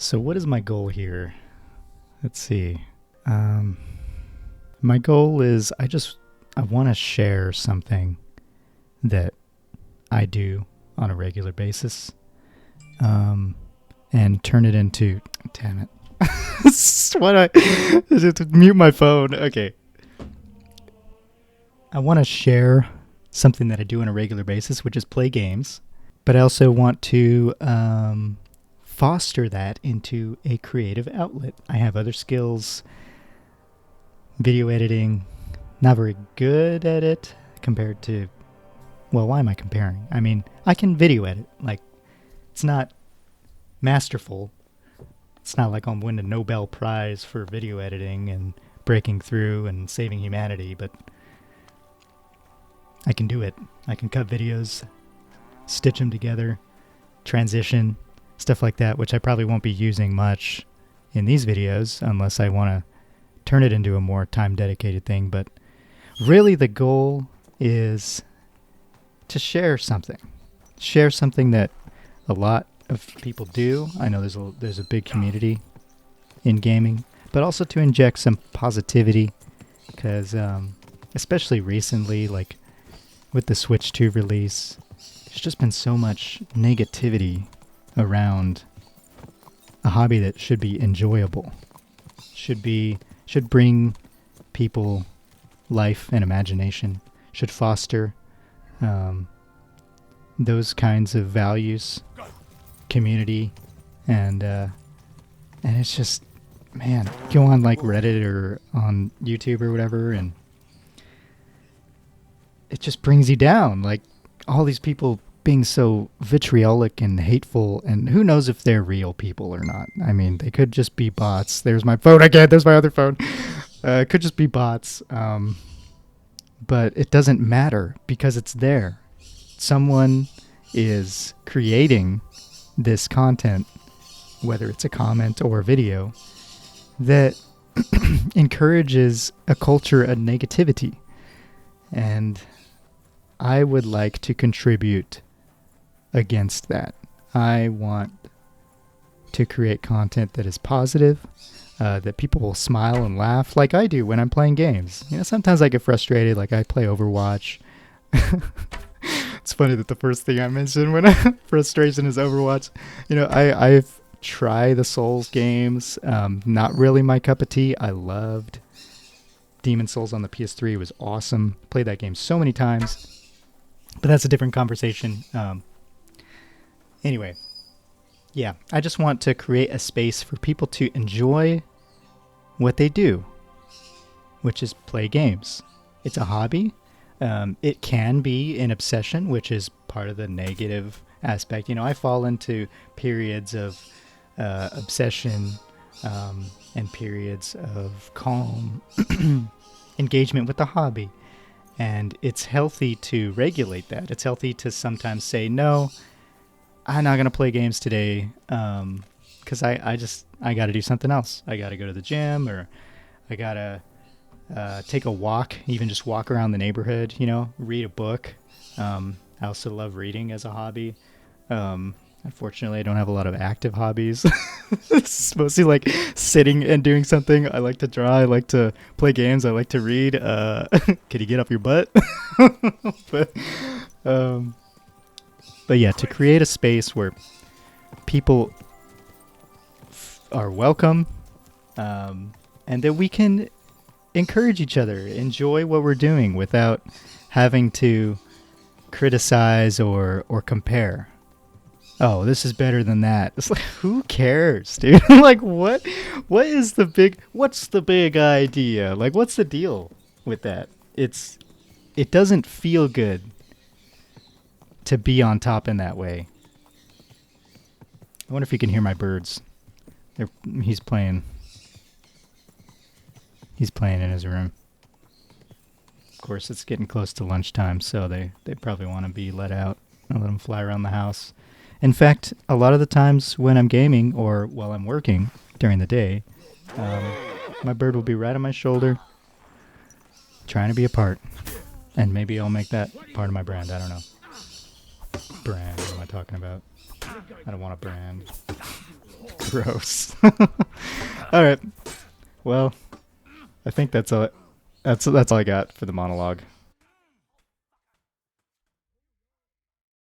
So what is my goal here? Let's see. My goal is I want to share something that I do on a regular basis, and turn it into. Damn it! Why do I just mute my phone? Okay. I want to share something that I do on a regular basis, which is play games, but I also want to foster that into a creative outlet. I have other skills, video editing, not very good at it compared to, well, why am I comparing? I mean, I can video edit. Like, it's not masterful. It's not like I'm winning a Nobel Prize for video editing and breaking through and saving humanity, but I can do it. I can cut videos, stitch them together, transition, stuff like that, which I probably won't be using much in these videos unless I want to turn it into a more time-dedicated thing. But really the goal is to share something. Share something that a lot of people do. I know there's a big community in gaming, but also to inject some positivity because especially recently, like with the Switch 2 release, there's just been so much negativity around a hobby that should be enjoyable, should bring people life and imagination, should foster those kinds of values, community, and it's just, man, go on like Reddit or on YouTube or whatever, and it just brings you down. Like all these people being so vitriolic and hateful, and who knows if they're real people or not. I mean, they could just be bots. There's my phone again. There's my other phone. It could just be bots. But it doesn't matter because it's there. Someone is creating this content, whether it's a comment or a video, that encourages a culture of negativity. And I would like to contribute against that. I want to create content that is positive, that people will smile and laugh like I do when I'm playing games. You know, sometimes I get frustrated, like I play Overwatch. It's funny that the first thing I mentioned when frustration is Overwatch. You know, I've tried the Souls games, not really my cup of tea. I loved Demon Souls on the PS3. It was awesome. Played that game so many times. But that's a different conversation. Anyway, yeah, I just want to create a space for people to enjoy what they do, which is play games. It's a hobby. It can be an obsession, which is part of the negative aspect. You know, I fall into periods of obsession and periods of calm engagement with the hobby. And it's healthy to regulate that. It's healthy to sometimes say, no, I'm not going to play games today because I got to do something else. I got to go to the gym, or I got to take a walk, even just walk around the neighborhood, you know, read a book. I also love reading as a hobby. Unfortunately, I don't have a lot of active hobbies. It's mostly like sitting and doing something. I like to draw. I like to play games. I like to read. Can you get off your butt? but yeah, to create a space where people are welcome, and that we can encourage each other, enjoy what we're doing without having to criticize or compare. Oh, this is better than that. It's like, who cares, dude? Like, what's the big idea? Like, what's the deal with that? It doesn't feel good to be on top in that way. I wonder if you can hear my birds. He's playing in his room. Of course, it's getting close to lunchtime, so they probably want to be let out. I'll let them fly around the house. In fact, a lot of the times when I'm gaming or while I'm working during the day, my bird will be right on my shoulder, trying to be a part. And maybe I'll make that part of my brand. I don't know. Brand, what am I talking about? I don't want a brand. Gross. All right. Well, I think that's all. That's all I got for the monologue.